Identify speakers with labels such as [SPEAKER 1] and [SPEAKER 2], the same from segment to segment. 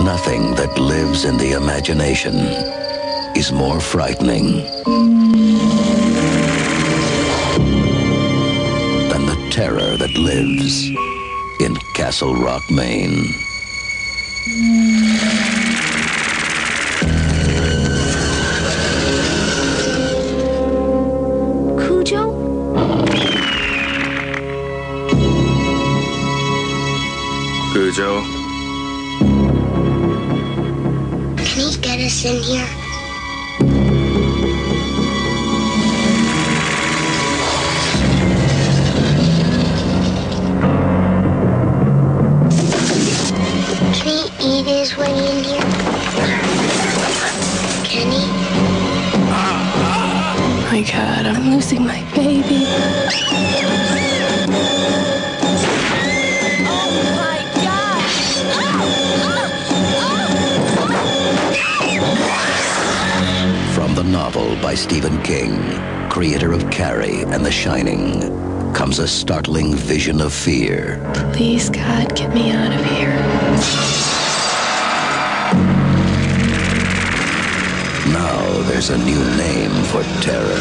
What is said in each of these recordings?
[SPEAKER 1] Nothing that lives in the imagination is more frightening than the terror that lives in Castle Rock, Maine.
[SPEAKER 2] Cujo?
[SPEAKER 3] Cujo?
[SPEAKER 2] Can he get us in here? Can he eat his way in here? Can he?
[SPEAKER 4] Oh my God, I'm losing my baby.
[SPEAKER 1] From the novel by Stephen King, creator of Carrie and The Shining, comes a startling vision of fear.
[SPEAKER 4] Please, God, get me out of here.
[SPEAKER 1] Now there's a new name for terror.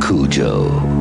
[SPEAKER 1] Cujo.